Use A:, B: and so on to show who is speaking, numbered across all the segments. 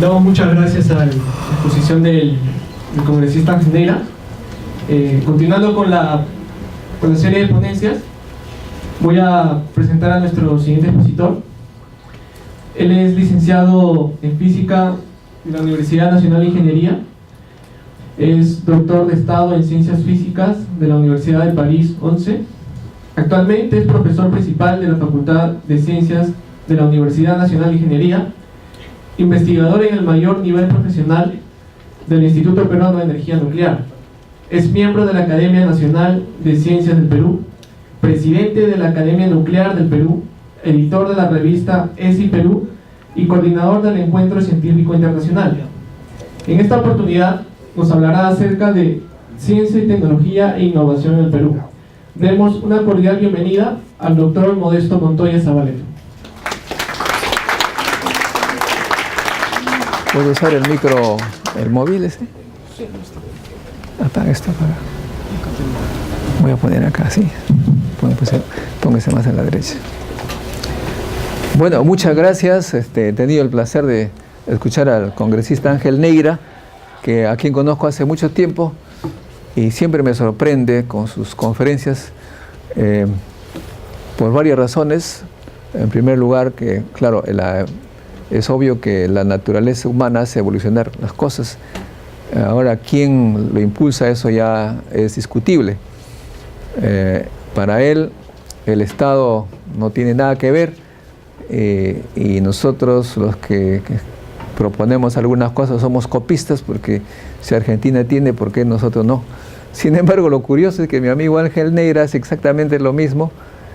A: Damos muchas gracias a la exposición del congresista Ángel Neira. Continuando con la serie de ponencias, voy a presentar a nuestro siguiente expositor. Él es licenciado en Física de la Universidad Nacional de Ingeniería, es doctor de Estado en Ciencias Físicas de la Universidad de París 11. Actualmente es profesor principal de la Facultad de Ciencias de la Universidad Nacional de Ingeniería, investigador en el mayor nivel profesional del Instituto Peruano de Energía Nuclear. Es miembro de la Academia Nacional de Ciencias del Perú, presidente de la Academia Nuclear del Perú, editor de la revista ESI Perú y coordinador del Encuentro Científico Internacional. En esta oportunidad nos hablará acerca de ciencia y tecnología e innovación en el Perú. Demos una cordial bienvenida al doctor Modesto Montoya Zabaleta.
B: ¿Puedo usar el micro, el móvil ese? Apaga esto, apaga. Voy a poner acá, sí. Póngase más a la derecha. Bueno, muchas gracias. He tenido el placer de escuchar al congresista Ángel Neira, a quien conozco hace mucho tiempo y siempre me sorprende con sus conferencias por varias razones. En primer lugar, que claro, es obvio que la naturaleza humana hace evolucionar las cosas. Ahora, quién lo impulsa, eso ya es discutible. Para él, el Estado no tiene nada que ver, y nosotros, los que proponemos algunas cosas, somos copistas, porque si Argentina tiene, ¿por qué nosotros no? Sin embargo, lo curioso es que mi amigo Ángel Neira hace exactamente lo mismo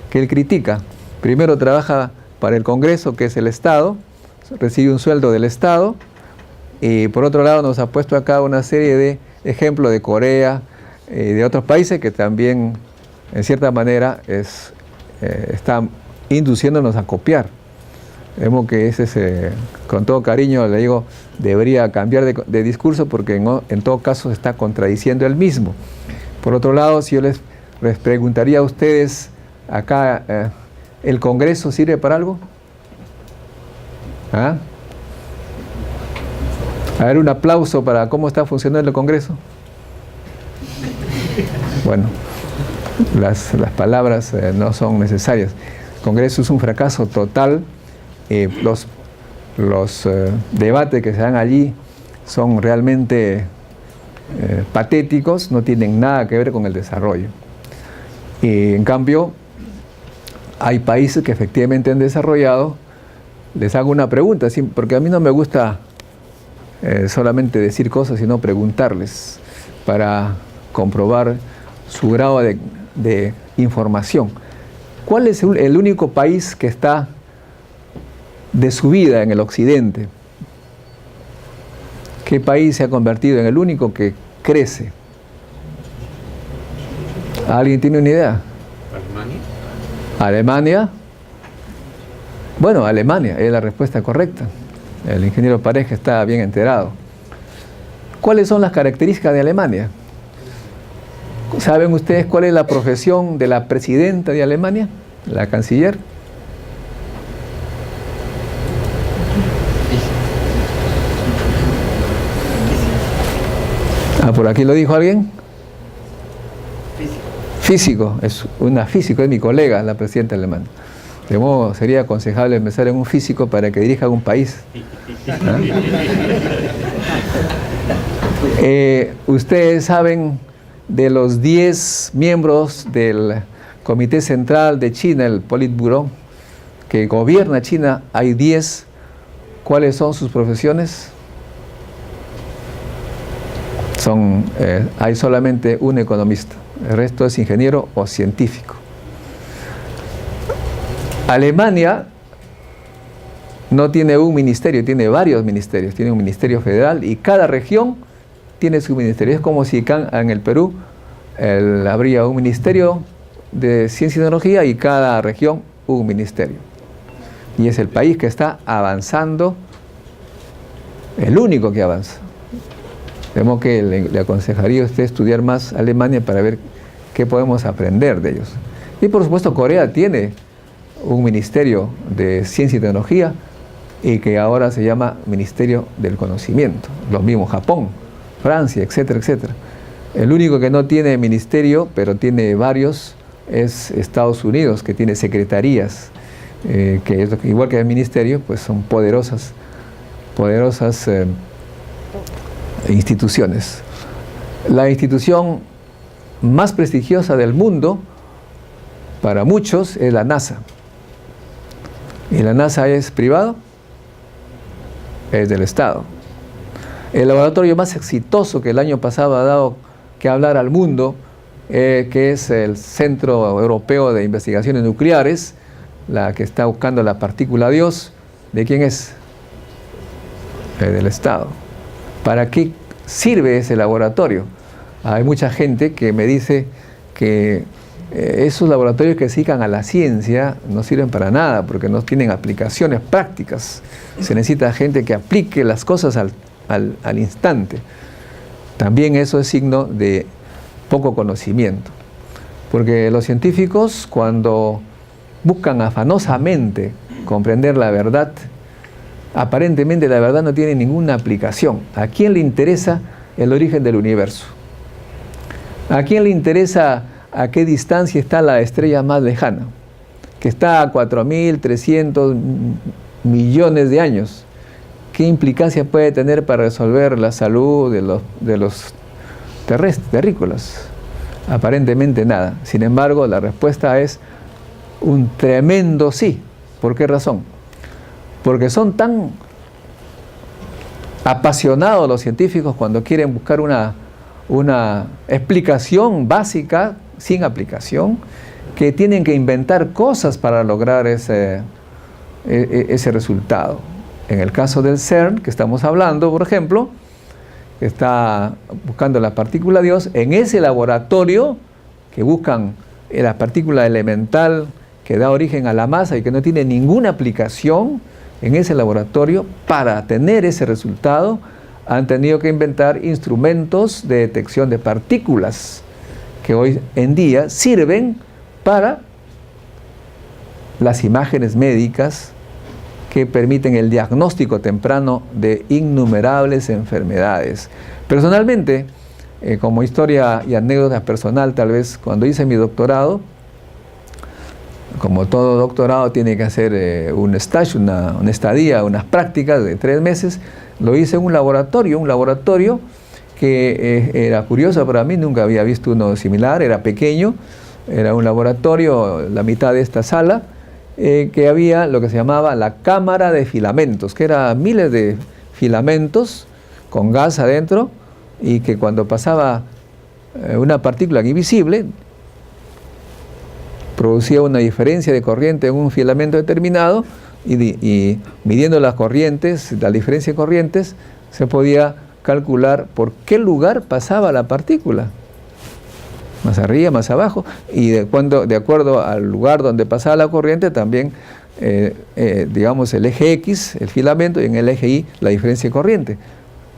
B: que él critica. Primero trabaja para el Congreso, que es el Estado, recibe un sueldo del Estado, y por otro lado nos ha puesto acá una serie de ejemplos de Corea, de otros países que también, en cierta manera, están induciéndonos a copiar. Vemos que con todo cariño le digo, debería cambiar de discurso, porque en todo caso se está contradiciendo él mismo. Por otro lado, si yo les preguntaría a ustedes acá, ¿el Congreso sirve para algo? ¿Ah? A ver, un aplauso para cómo está funcionando el Congreso. Bueno, las palabras no son necesarias. El Congreso es un fracaso total. Los debates que se dan allí son realmente patéticos, no tienen nada que ver con el desarrollo. Y en cambio, hay países que efectivamente han desarrollado. Les hago una pregunta, porque a mí no me gusta solamente decir cosas, sino preguntarles para comprobar su grado de información. ¿Cuál es el único país que está de subida en el occidente? ¿Qué país se ha convertido en el único que crece? ¿Alguien tiene una idea?
C: ¿Alemania?
B: ¿Alemania? Bueno, Alemania es la respuesta correcta. El ingeniero Pareja está bien enterado. ¿Cuáles son las características de Alemania? ¿Saben ustedes cuál es la profesión de la presidenta de Alemania? La canciller. ¿Por aquí lo dijo alguien? Físico. Es mi colega, la presidenta alemana. De modo, sería aconsejable empezar en un físico para que dirija un país. ¿Ah? Ustedes saben de los 10 miembros del Comité Central de China, el Politburo, que gobierna China, hay 10. ¿Cuáles son sus profesiones? Hay solamente un economista, el resto es ingeniero o científico. Alemania no tiene un ministerio, tiene varios ministerios. Tiene un ministerio federal y cada región tiene su ministerio. Es como si en el Perú habría un ministerio de ciencia y tecnología y cada región un ministerio. Y es el país que está avanzando, el único que avanza. De modo que le aconsejaría a usted estudiar más Alemania para ver qué podemos aprender de ellos. Y por supuesto Corea tiene un ministerio de ciencia y tecnología y que ahora se llama Ministerio del Conocimiento. Lo mismo Japón, Francia, etcétera, etcétera. El único que no tiene ministerio, pero tiene varios, es Estados Unidos, que tiene secretarías, que es igual que el ministerio, pues son poderosas instituciones. La institución más prestigiosa del mundo, para muchos, es la NASA. ¿Y la NASA es privado? Es del Estado. El laboratorio más exitoso que el año pasado ha dado que hablar al mundo, que es el Centro Europeo de Investigaciones Nucleares, la que está buscando la partícula Dios, ¿de quién es? Del Estado. ¿Para qué sirve ese laboratorio? Hay mucha gente que me dice que esos laboratorios que se dedican a la ciencia no sirven para nada porque no tienen aplicaciones prácticas. Se necesita gente que aplique las cosas al instante. También eso es signo de poco conocimiento, porque los científicos, cuando buscan afanosamente comprender la verdad, aparentemente la verdad no tiene ninguna aplicación. ¿A quién le interesa el origen del universo? ¿A quién le interesa a qué distancia está la estrella más lejana? Que está a 4.300 millones de años. ¿Qué implicancia puede tener para resolver la salud de los terrícolas? Aparentemente nada. Sin embargo, la respuesta es un tremendo sí. ¿Por qué razón? Porque son tan apasionados los científicos cuando quieren buscar una explicación básica sin aplicación, que tienen que inventar cosas para lograr ese resultado. En el caso del CERN, que estamos hablando, por ejemplo, que está buscando la partícula Dios, en ese laboratorio que buscan la partícula elemental que da origen a la masa y que no tiene ninguna aplicación, en ese laboratorio, para tener ese resultado, han tenido que inventar instrumentos de detección de partículas que hoy en día sirven para las imágenes médicas que permiten el diagnóstico temprano de innumerables enfermedades. Personalmente, como historia y anécdota personal, tal vez cuando hice mi doctorado, como todo doctorado tiene que hacer un stage, una estadía, unas prácticas de 3 meses, lo hice en un laboratorio que era curioso para mí, nunca había visto uno similar, era pequeño, era un laboratorio, la mitad de esta sala, que había lo que se llamaba la cámara de filamentos, que eran miles de filamentos con gas adentro y que cuando pasaba una partícula invisible producía una diferencia de corriente en un filamento determinado y midiendo las corrientes, la diferencia de corrientes, se podía calcular por qué lugar pasaba la partícula. Más arriba, más abajo, y de acuerdo al lugar donde pasaba la corriente también, digamos, el eje X, el filamento, y en el eje Y, la diferencia de corriente.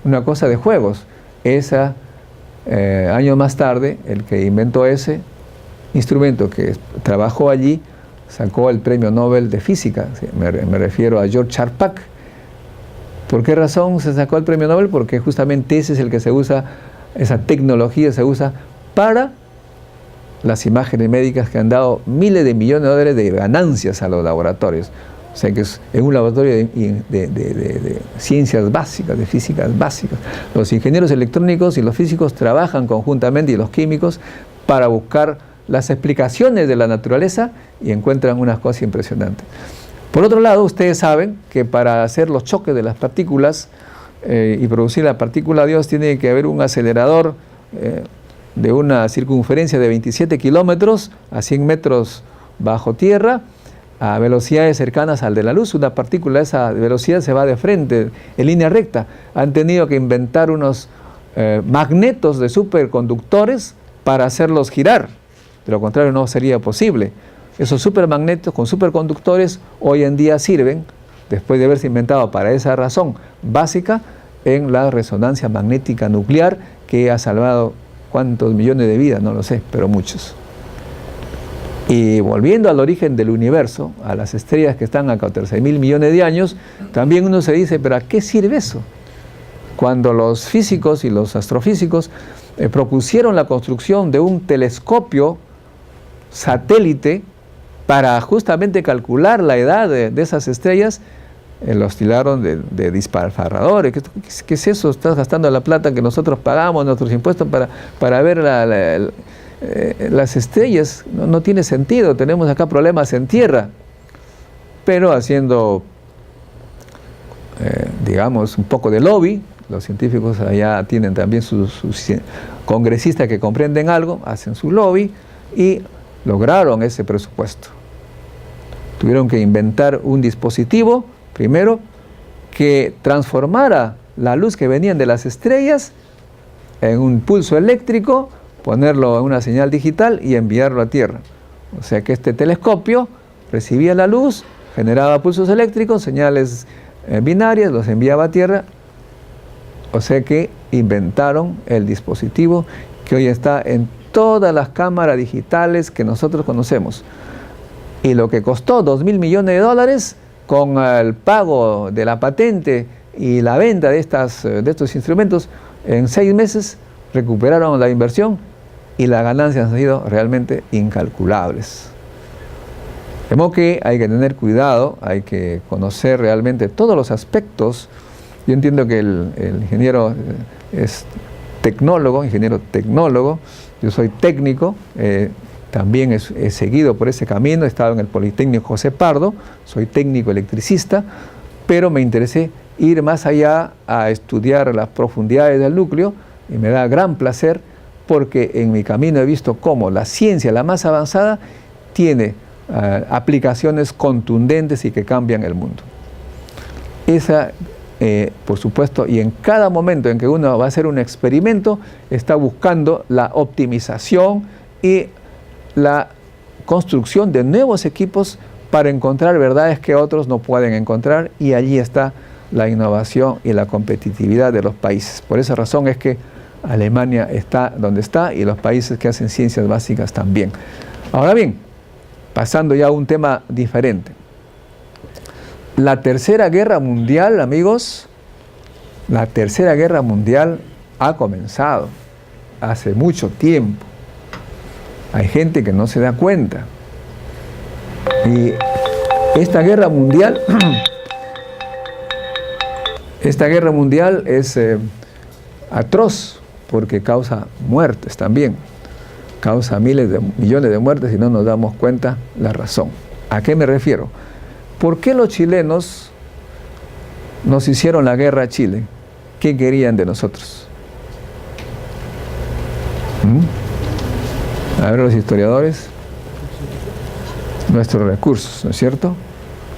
B: Una cosa de juegos. Años más tarde, el que inventó ese instrumento, que trabajó allí, sacó el premio Nobel de Física. Me refiero a George Charpak. ¿Por qué razón se sacó el premio Nobel? Porque justamente ese es el que se usa, esa tecnología se usa para las imágenes médicas que han dado miles de millones de dólares de ganancias a los laboratorios. O sea que es un laboratorio de ciencias básicas, de físicas básicas. Los ingenieros electrónicos y los físicos trabajan conjuntamente, y los químicos, para buscar las explicaciones de la naturaleza y encuentran unas cosas impresionantes. Por otro lado, ustedes saben que para hacer los choques de las partículas y producir la partícula Dios tiene que haber un acelerador de una circunferencia de 27 kilómetros a 100 metros bajo tierra, a velocidades cercanas al de la luz. Una partícula a esa velocidad se va de frente, en línea recta. Han tenido que inventar unos magnetos de superconductores para hacerlos girar. De lo contrario no sería posible. Esos supermagnetos con superconductores hoy en día sirven, después de haberse inventado para esa razón básica, en la resonancia magnética nuclear, que ha salvado ¿cuántos millones de vidas? No lo sé, pero muchos. Y volviendo al origen del universo, a las estrellas que están a 14.000 millones de años, también uno se dice, ¿pero a qué sirve eso? Cuando los físicos y los astrofísicos propusieron la construcción de un telescopio satélite para justamente calcular la edad de esas estrellas, los tildaron de disparadores. ¿Qué es eso? Estás gastando la plata que nosotros pagamos, nuestros impuestos, para ver las estrellas. No tiene sentido, tenemos acá problemas en tierra. Pero haciendo, digamos, un poco de lobby, los científicos allá tienen también sus congresistas que comprenden algo, hacen su lobby y lograron ese presupuesto. Tuvieron que inventar un dispositivo, primero, que transformara la luz que venían de las estrellas en un pulso eléctrico, ponerlo en una señal digital y enviarlo a Tierra. O sea que este telescopio recibía la luz, generaba pulsos eléctricos, señales binarias, los enviaba a Tierra. O sea que inventaron el dispositivo que hoy está en todas las cámaras digitales que nosotros conocemos. Y lo que costó $2.000 millones, con el pago de la patente y la venta de estos instrumentos, en 6 meses recuperaron la inversión y las ganancias han sido realmente incalculables. De modo que hay que tener cuidado, hay que conocer realmente todos los aspectos. Yo entiendo que el ingeniero es ingeniero tecnólogo, yo soy técnico, también he seguido por ese camino, he estado en el Politécnico José Pardo, soy técnico electricista, pero me interesé ir más allá a estudiar las profundidades del núcleo y me da gran placer porque en mi camino he visto cómo la ciencia, la más avanzada, tiene aplicaciones contundentes y que cambian el mundo. Esa, por supuesto, y en cada momento en que uno va a hacer un experimento, está buscando la optimización y la construcción de nuevos equipos para encontrar verdades que otros no pueden encontrar, y allí está la innovación y la competitividad de los países. Por esa razón es que Alemania está donde está y los países que hacen ciencias básicas también. Ahora bien, pasando ya a un tema diferente. La Tercera Guerra Mundial, amigos, la Tercera Guerra Mundial ha comenzado hace mucho tiempo. Hay gente que no se da cuenta. Y esta guerra mundial, es atroz porque causa muertes también. Causa miles de millones de muertes y no nos damos cuenta la razón. ¿A qué me refiero? ¿Por qué los chilenos nos hicieron la guerra a Chile? ¿Qué querían de nosotros? A ver, los historiadores, nuestros recursos, ¿no es cierto?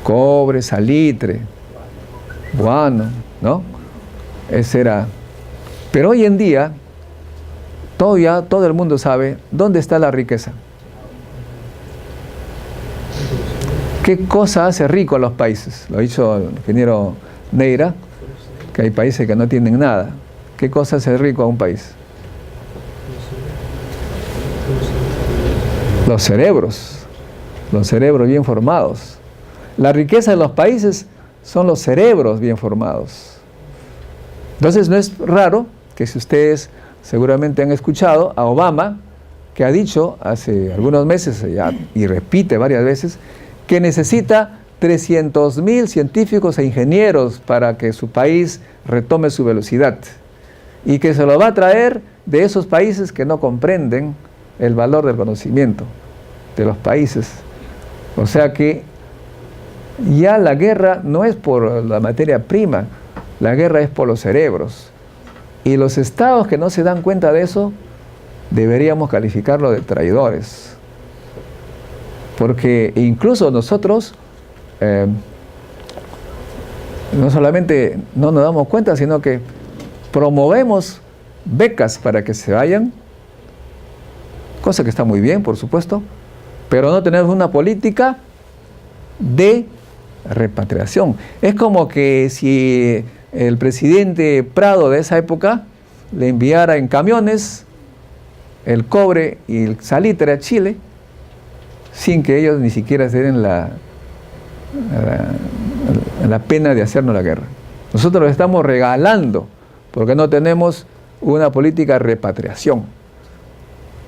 B: Cobre, salitre, guano, ¿no? Ese era. Pero hoy en día, todo el mundo sabe dónde está la riqueza. ¿Qué cosa hace rico a los países? Lo ha dicho el ingeniero Neira, que hay países que no tienen nada. ¿Qué cosa hace rico a un país? Los cerebros bien formados. La riqueza de los países son los cerebros bien formados. Entonces no es raro que, si ustedes seguramente han escuchado a Obama, que ha dicho hace algunos meses ya, y repite varias veces, que necesita 300.000 científicos e ingenieros para que su país retome su velocidad, y que se lo va a traer de esos países que no comprenden el valor del conocimiento de los países. O sea que ya la guerra no es por la materia prima, la guerra es por los cerebros. Y los estados que no se dan cuenta de eso, deberíamos calificarlo de traidores. Porque incluso nosotros, no solamente no nos damos cuenta, sino que promovemos becas para que se vayan, cosa que está muy bien, por supuesto, pero no tenemos una política de repatriación. Es como que si el presidente Prado de esa época le enviara en camiones el cobre y el salitre a Chile, sin que ellos ni siquiera se den la pena de hacernos la guerra. Nosotros lo estamos regalando porque no tenemos una política de repatriación.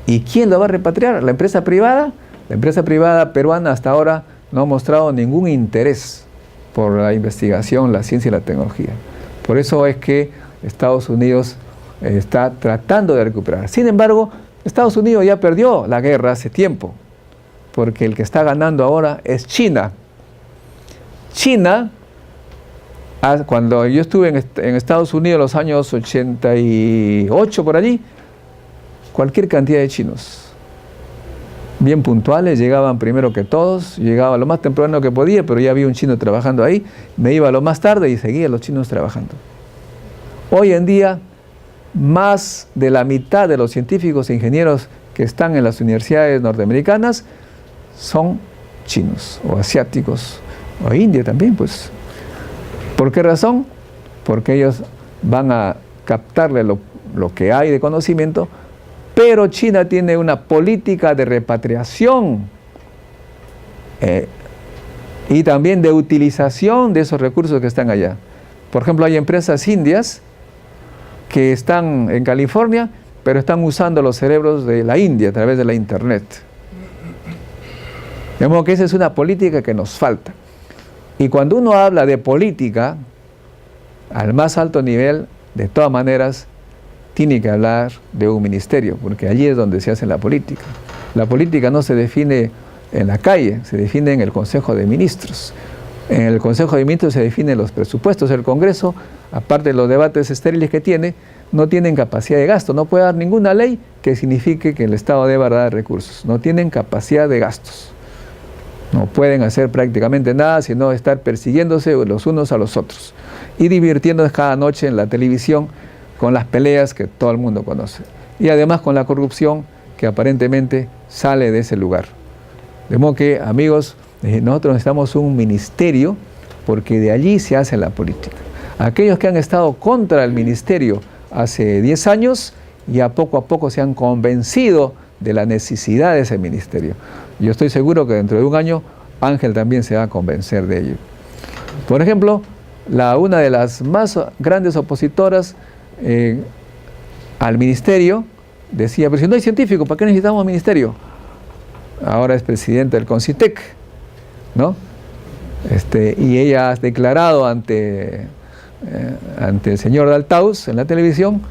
B: ¿Y quién lo va a repatriar? ¿La empresa privada? La empresa privada peruana hasta ahora no ha mostrado ningún interés por la investigación, la ciencia y la tecnología. Por eso es que Estados Unidos está tratando de recuperar. Sin embargo, Estados Unidos ya perdió la guerra hace tiempo, porque el que está ganando ahora es China. China, cuando yo estuve en Estados Unidos en los años 88 por allí, cualquier cantidad de chinos, bien puntuales, llegaban primero que todos, llegaba lo más temprano que podía, pero ya había un chino trabajando ahí, me iba lo más tarde y seguía los chinos trabajando. Hoy en día, más de la mitad de los científicos e ingenieros que están en las universidades norteamericanas son chinos o asiáticos, o India también, pues. ¿Por qué razón? Porque ellos van a captarle lo que hay de conocimiento, pero China tiene una política de repatriación y también de utilización de esos recursos que están allá. Por ejemplo, hay empresas indias que están en California, pero están usando los cerebros de la India a través de la Internet. De modo que esa es una política que nos falta. Y cuando uno habla de política, al más alto nivel, de todas maneras, tiene que hablar de un ministerio, porque allí es donde se hace la política. La política no se define en la calle, se define en el Consejo de Ministros. En el Consejo de Ministros se definen los presupuestos. El Congreso, aparte de los debates estériles que tiene, no tienen capacidad de gasto. No puede dar ninguna ley que signifique que el Estado deba dar recursos. No tienen capacidad de gastos. No pueden hacer prácticamente nada, sino estar persiguiéndose los unos a los otros y divirtiéndose cada noche en la televisión con las peleas que todo el mundo conoce. Y además con la corrupción que aparentemente sale de ese lugar. De modo que, amigos, nosotros necesitamos un ministerio porque de allí se hace la política. Aquellos que han estado contra el ministerio hace 10 años, ya poco a poco se han convencido de la necesidad de ese ministerio. Yo estoy seguro que dentro de un año Ángel también se va a convencer de ello. Por ejemplo, una de las más grandes opositoras al ministerio decía, pero si no hay científico, ¿para qué necesitamos ministerio? Ahora es presidente del CONCITEC, ¿no? Y ella ha declarado ante el señor Daltaus en la televisión,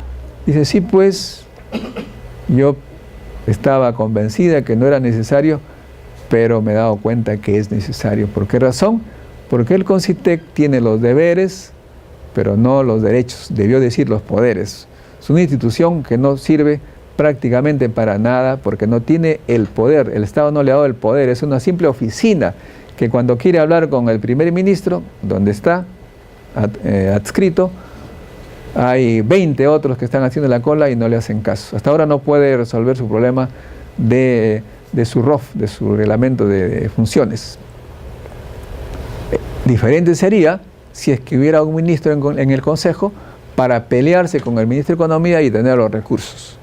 B: dice, sí, pues yo estaba convencida que no era necesario, pero me he dado cuenta que es necesario. ¿Por qué razón? Porque el CONCITEC tiene los deberes, pero no los derechos, debió decir los poderes. Es una institución que no sirve prácticamente para nada porque no tiene el poder, el Estado no le ha dado el poder, es una simple oficina que cuando quiere hablar con el primer ministro, donde está adscrito, hay 20 otros que están haciendo la cola y no le hacen caso. Hasta ahora no puede resolver su problema de su ROF, de su reglamento de funciones. Diferente sería si es que hubiera un ministro en el Consejo para pelearse con el ministro de Economía y tener los recursos.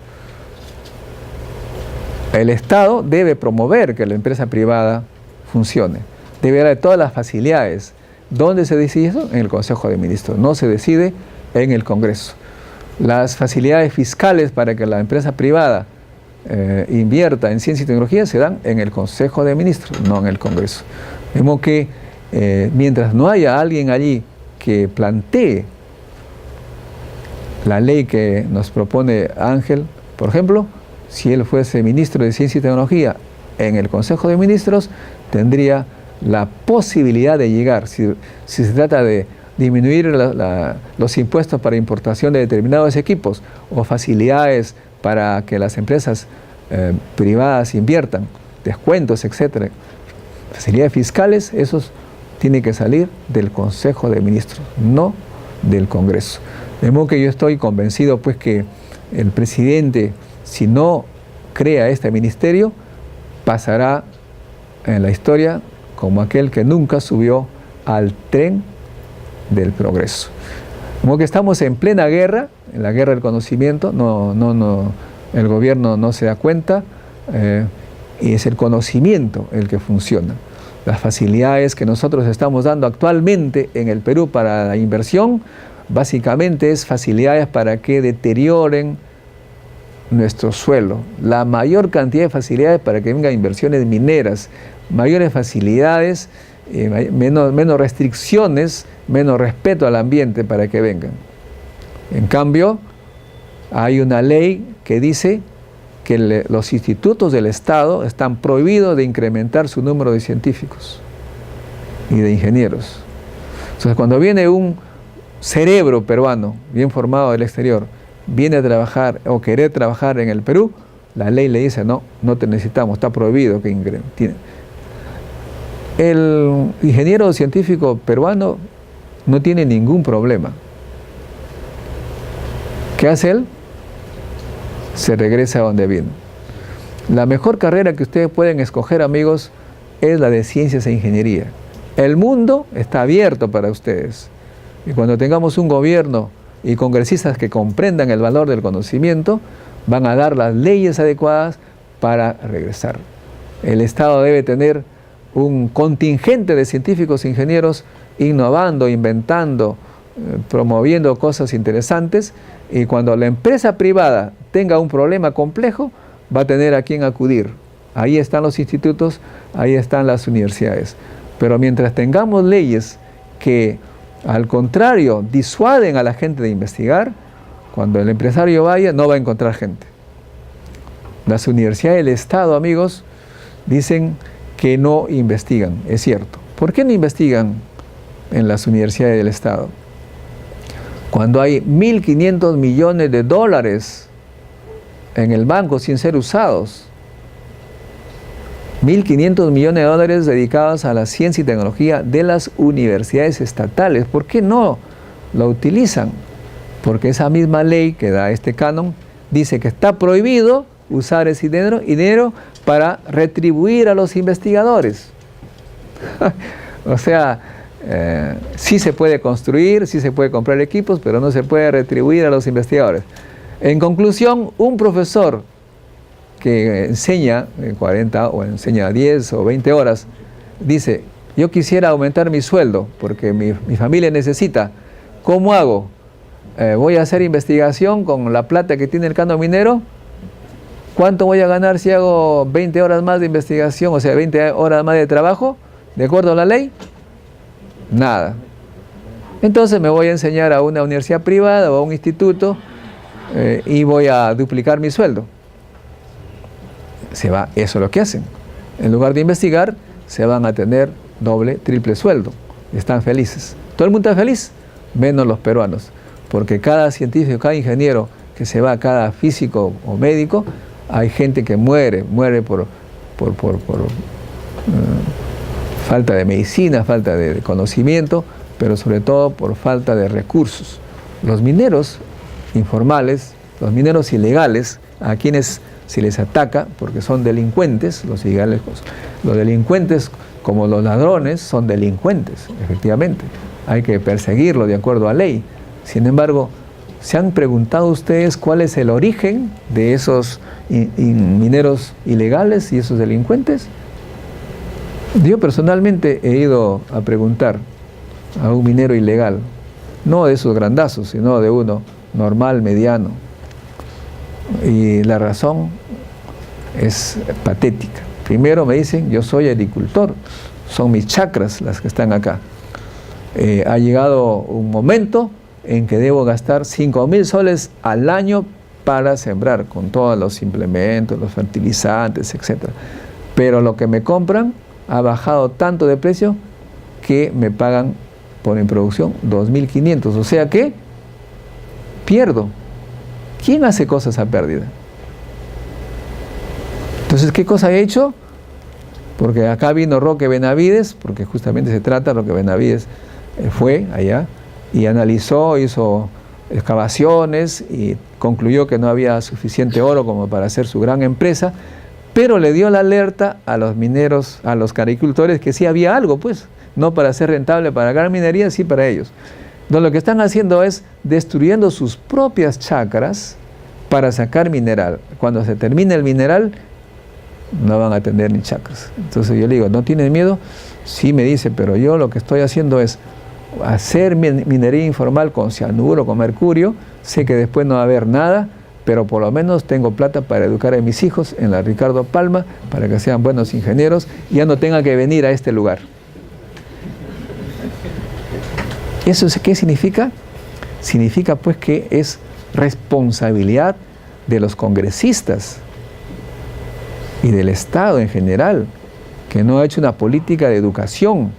B: El Estado debe promover que la empresa privada funcione, debe dar todas las facilidades. ¿Dónde se decide eso? En el Consejo de Ministros, no se decide en el Congreso. Las facilidades fiscales para que la empresa privada invierta en ciencia y tecnología se dan en el Consejo de Ministros, no en el Congreso. De modo que mientras no haya alguien allí que plantee la ley que nos propone Ángel, por ejemplo, si él fuese ministro de Ciencia y Tecnología en el Consejo de Ministros, tendría la posibilidad de llegar, si se trata de disminuir los impuestos para importación de determinados equipos o facilidades para que las empresas privadas inviertan, descuentos, etcétera, facilidades fiscales, esos tienen que salir del Consejo de Ministros, no del Congreso. De modo que yo estoy convencido pues que el presidente, si no crea este ministerio, pasará en la historia como aquel que nunca subió al tren del progreso. Como que estamos en plena guerra, en la guerra del conocimiento, el gobierno no se da cuenta y es el conocimiento el que funciona. Las facilidades que nosotros estamos dando actualmente en el Perú para la inversión, básicamente es facilidades para que deterioren nuestro suelo. La mayor cantidad de facilidades para que vengan inversiones mineras, mayores facilidades, menos restricciones, menos respeto al ambiente para que vengan. En cambio, hay una ley que dice que los institutos del Estado están prohibidos de incrementar su número de científicos y de ingenieros. Entonces, cuando viene un cerebro peruano bien formado del exterior, viene a trabajar o querer trabajar en el Perú, la ley le dice, no, no te necesitamos, está prohibido que incremente. El ingeniero científico peruano no tiene ningún problema. ¿Qué hace él? Se regresa a donde vino. La mejor carrera que ustedes pueden escoger, amigos, es la de ciencias e ingeniería. El mundo está abierto para ustedes. Y cuando tengamos un gobierno y congresistas que comprendan el valor del conocimiento, van a dar las leyes adecuadas para regresar. El Estado debe tener un contingente de científicos e ingenieros innovando, inventando, promoviendo cosas interesantes, y cuando la empresa privada tenga un problema complejo, va a tener a quién acudir. Ahí están los institutos, ahí están las universidades. Pero mientras tengamos leyes que, al contrario, disuaden a la gente de investigar, cuando el empresario vaya, no va a encontrar gente. Las universidades del Estado, amigos, dicen que no investigan. Es cierto. ¿Por qué no investigan en las universidades del Estado? Cuando hay 1.500 millones de dólares en el banco sin ser usados, 1.500 millones de dólares dedicados a la ciencia y tecnología de las universidades estatales. ¿Por qué no lo utilizan? Porque esa misma ley que da este canon dice que está prohibido usar ese dinero para retribuir a los investigadores. O sea, sí se puede construir, sí se puede comprar equipos, pero no se puede retribuir a los investigadores. En conclusión, un profesor que enseña 40 o enseña 10 o 20 horas, dice, yo quisiera aumentar mi sueldo porque mi familia necesita. ¿Cómo hago? Voy a hacer investigación con la plata que tiene el canon minero. ¿Cuánto voy a ganar si hago 20 horas más de investigación, o sea, 20 horas más de trabajo, de acuerdo a la ley? Nada. Entonces me voy a enseñar a una universidad privada o a un instituto y voy a duplicar mi sueldo. Eso es lo que hacen. En lugar de investigar, se van a tener doble, triple sueldo. Están felices. Todo el mundo está feliz, menos los peruanos. Porque cada científico, cada ingeniero que se va, cada físico o médico, hay gente que muere por falta de medicina, falta de conocimiento, pero sobre todo por falta de recursos. Los mineros informales, los mineros ilegales, a quienes se les ataca porque son delincuentes, los ilegales, los delincuentes como los ladrones son delincuentes, efectivamente. Hay que perseguirlos de acuerdo a ley. Sin embargo, ¿se han preguntado ustedes cuál es el origen de esos mineros ilegales y esos delincuentes? Yo personalmente he ido a preguntar a un minero ilegal, no de esos grandazos, sino de uno normal, mediano. Y la razón es patética. Primero me dicen, yo soy agricultor, son mis chacras las que están acá. Ha llegado un momento en que debo gastar 5.000 soles al año para sembrar, con todos los implementos, los fertilizantes, etc. Pero lo que me compran ha bajado tanto de precio que me pagan por introducción 2.500, o sea que pierdo. ¿Quién hace cosas a pérdida? Entonces, ¿qué cosa he hecho? Porque acá vino Roque Benavides, porque justamente se trata, Roque Benavides fue allá y analizó, hizo excavaciones y concluyó que no había suficiente oro como para hacer su gran empresa, pero le dio la alerta a los mineros, a los agricultores, que sí había algo, pues, no para ser rentable para la gran minería, sí para ellos. Entonces, lo que están haciendo es destruyendo sus propias chacras para sacar mineral. Cuando se termine el mineral, no van a tener ni chacras. Entonces yo le digo, ¿no tienes miedo? Sí, me dice, pero yo lo que estoy haciendo es hacer minería informal con cianuro, con mercurio. Sé que después no va a haber nada, pero por lo menos tengo plata para educar a mis hijos en la Ricardo Palma, para que sean buenos ingenieros y ya no tengan que venir a este lugar. ¿Eso qué significa? Significa pues que es responsabilidad de los congresistas y del Estado en general, que no ha hecho una política de educación,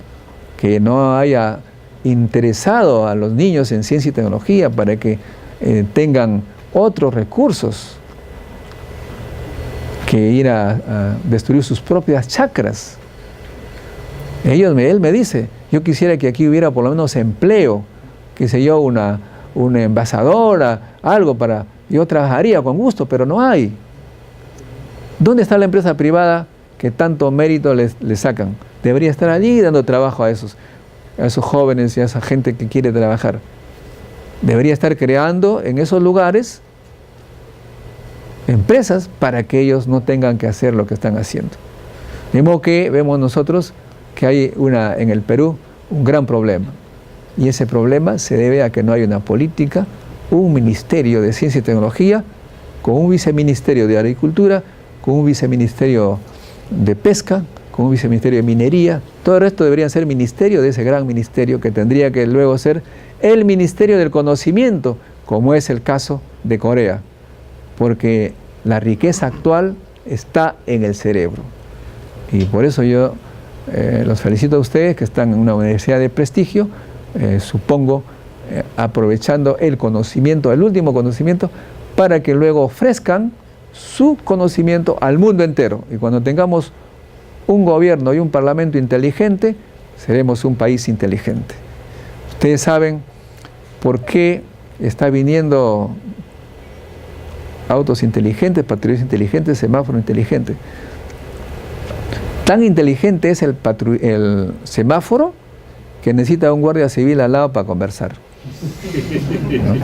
B: que no haya interesado a los niños en ciencia y tecnología para que tengan otros recursos que ir a destruir sus propias chacras. Él me dice, yo quisiera que aquí hubiera por lo menos empleo, qué sé yo, una envasadora, algo para... Yo trabajaría con gusto, pero no hay. ¿Dónde está la empresa privada que tanto mérito le sacan? Debería estar allí dando trabajo a esos jóvenes y a esa gente que quiere trabajar. Debería estar creando en esos lugares empresas para que ellos no tengan que hacer lo que están haciendo. De modo que vemos nosotros que hay en el Perú un gran problema. Y ese problema se debe a que no hay una política, un ministerio de ciencia y tecnología, con un viceministerio de agricultura, con un viceministerio de pesca, con un viceministerio de minería. Todo el resto debería ser ministerio de ese gran ministerio que tendría que luego ser el ministerio del conocimiento, como es el caso de Corea, porque la riqueza actual está en el cerebro. Y por eso yo los felicito a ustedes que están en una universidad de prestigio, supongo, aprovechando el conocimiento, el último conocimiento, para que luego ofrezcan su conocimiento al mundo entero. Y cuando tengamos un gobierno y un parlamento inteligente, seremos un país inteligente. Ustedes saben por qué está viniendo autos inteligentes, patrullas inteligentes, semáforo inteligente. Tan inteligente es el semáforo que necesita un guardia civil al lado para conversar. ¿No?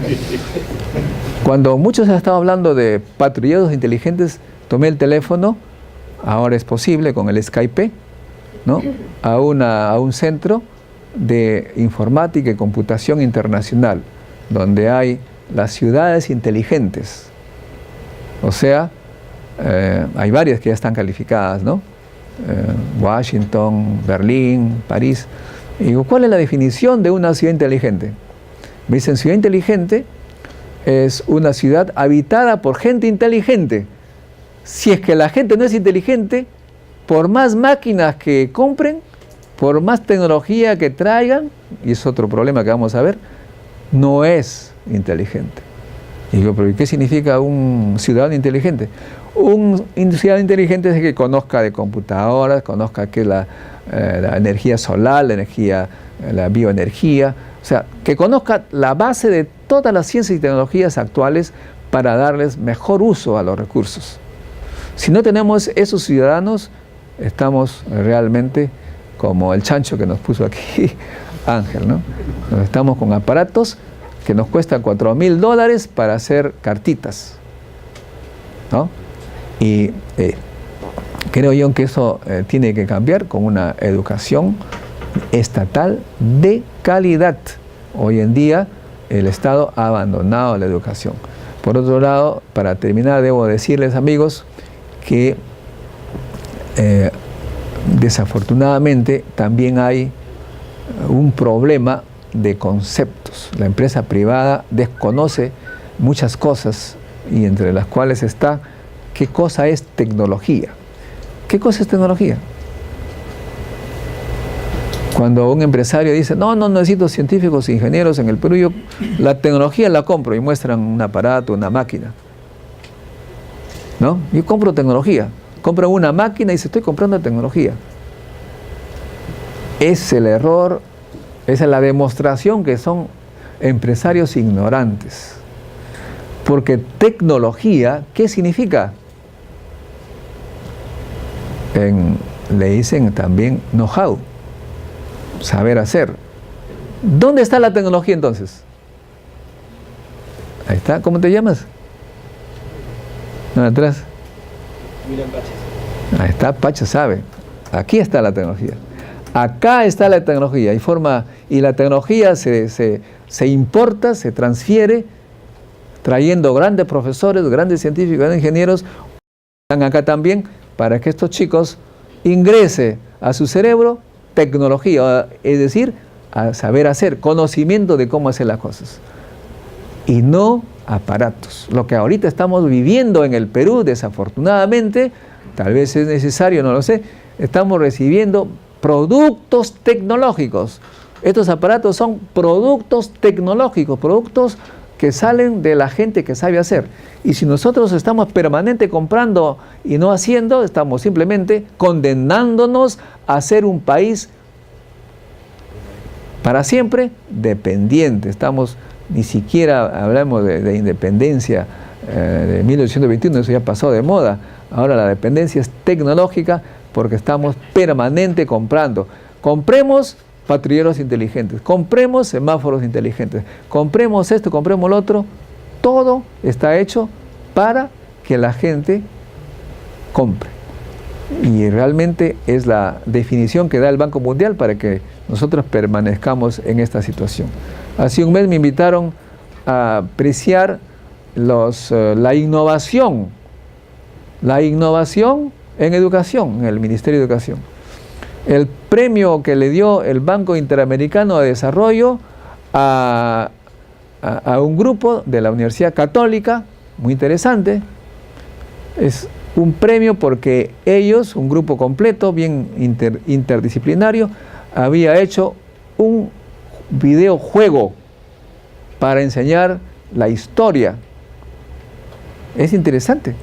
B: Cuando muchos han estado hablando de patrulleros inteligentes, tomé el teléfono, ahora es posible con el Skype, ¿no? a un centro de informática y computación internacional, donde hay las ciudades inteligentes. O sea, hay varias que ya están calificadas, ¿no? Washington, Berlín, París. Y digo, ¿cuál es la definición de una ciudad inteligente? Me dicen, ciudad inteligente es una ciudad habitada por gente inteligente. Si es que la gente no es inteligente, por más máquinas que compren, por más tecnología que traigan, y es otro problema que vamos a ver, no es inteligente. Y digo, ¿pero qué significa un ciudadano inteligente? Un ciudadano inteligente es el que conozca de computadoras, conozca qué es la energía solar, la bioenergía, o sea, que conozca la base de todas las ciencias y tecnologías actuales para darles mejor uso a los recursos. Si no tenemos esos ciudadanos, estamos realmente como el chancho que nos puso aquí Ángel, ¿no? Estamos con aparatos que nos cuestan $4.000 para hacer cartitas, ¿no? Y creo yo que eso tiene que cambiar con una educación estatal de calidad. Hoy en día el Estado ha abandonado la educación. Por otro lado, para terminar, debo decirles, amigos, que desafortunadamente también hay un problema de conceptos. La empresa privada desconoce muchas cosas y entre las cuales está qué cosa es tecnología. ¿Qué cosa es tecnología? Cuando un empresario dice, no necesito científicos e ingenieros en el Perú, yo la tecnología la compro, y muestran un aparato, una máquina, ¿no? Yo compro tecnología, compro una máquina y dice, estoy comprando tecnología. Es el error, esa es la demostración que son empresarios ignorantes. Porque tecnología, ¿qué significa? Le dicen también know-how, saber hacer. ¿Dónde está la tecnología entonces? Ahí está. ¿Cómo te llamas? ¿No, atrás? Ahí está, Pacha sabe. Aquí está la tecnología. Acá está la tecnología. Y la tecnología se importa, se transfiere, trayendo grandes profesores, grandes científicos, grandes ingenieros, están acá también, para que estos chicos ingrese a su cerebro tecnología, es decir, a saber hacer, conocimiento de cómo hacer las cosas. Y no aparatos. Lo que ahorita estamos viviendo en el Perú, desafortunadamente, tal vez es necesario, no lo sé, estamos recibiendo productos tecnológicos. Estos aparatos son productos tecnológicos, productos que salen de la gente que sabe hacer. Y si nosotros estamos permanentemente comprando y no haciendo, estamos simplemente condenándonos a ser un país para siempre dependiente. Ni siquiera hablamos de independencia de 1821, eso ya pasó de moda. Ahora la dependencia es tecnológica porque estamos permanente comprando. Compremos patrulleros inteligentes, compremos semáforos inteligentes, compremos esto, compremos lo otro. Todo está hecho para que la gente compre. Y realmente es la definición que da el Banco Mundial para que nosotros permanezcamos en esta situación. Hace un mes me invitaron a apreciar la innovación en educación, en el Ministerio de Educación. El premio que le dio el Banco Interamericano de Desarrollo a un grupo de la Universidad Católica, muy interesante, es un premio porque ellos, un grupo completo, bien interdisciplinario, había hecho un videojuego para enseñar la historia. Es interesante.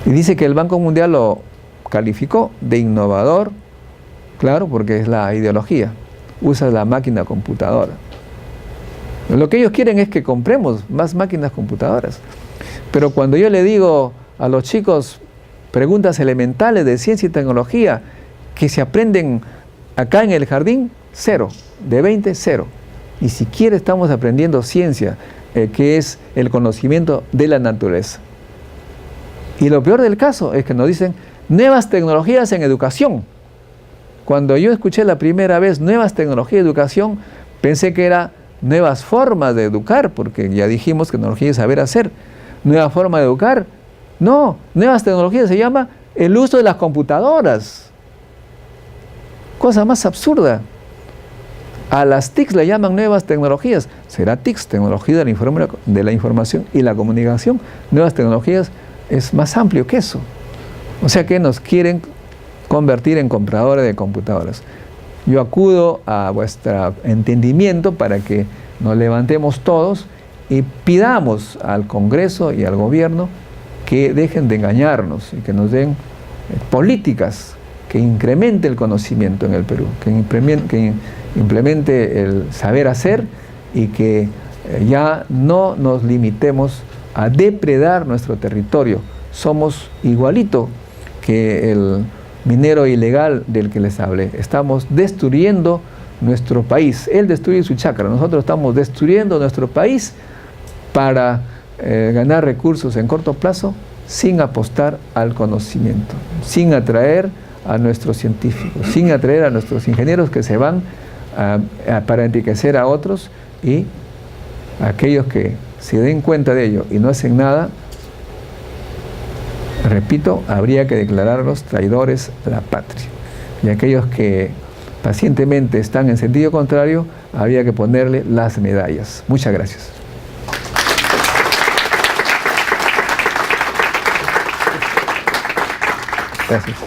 B: Y dice que el Banco Mundial lo calificó de innovador, claro, porque es la ideología. Usa la máquina computadora. Lo que ellos quieren es que compremos más máquinas computadoras. Pero cuando yo le digo a los chicos preguntas elementales de ciencia y tecnología que se aprenden acá en el jardín, 0. De 20, 0. Ni siquiera estamos aprendiendo ciencia, que es el conocimiento de la naturaleza. Y lo peor del caso es que nos dicen nuevas tecnologías en educación. Cuando yo escuché la primera vez nuevas tecnologías en educación, pensé que era nuevas formas de educar, porque ya dijimos que tecnología es saber hacer. Nueva forma de educar. No, nuevas tecnologías se llama el uso de las computadoras. Cosa más absurda. A las TICs le llaman nuevas tecnologías. Será TICs, tecnología de la información y la comunicación. Nuevas tecnologías es más amplio que eso. O sea que nos quieren convertir en compradores de computadoras. Yo acudo a vuestro entendimiento para que nos levantemos todos y pidamos al Congreso y al Gobierno que dejen de engañarnos y que nos den políticas que incremente el conocimiento en el Perú, que implemente el saber hacer y que ya no nos limitemos a depredar nuestro territorio. Somos igualito que el minero ilegal del que les hablé. Estamos destruyendo nuestro país. Él destruye su chacra. Nosotros estamos destruyendo nuestro país para ganar recursos en corto plazo sin apostar al conocimiento, sin atraer a nuestros científicos, sin atraer a nuestros ingenieros que se van para enriquecer a otros, y aquellos que se den cuenta de ello y no hacen nada, repito, habría que declararlos traidores a la patria. Y aquellos que pacientemente están en sentido contrario, habría que ponerle las medallas. Muchas gracias. Gracias.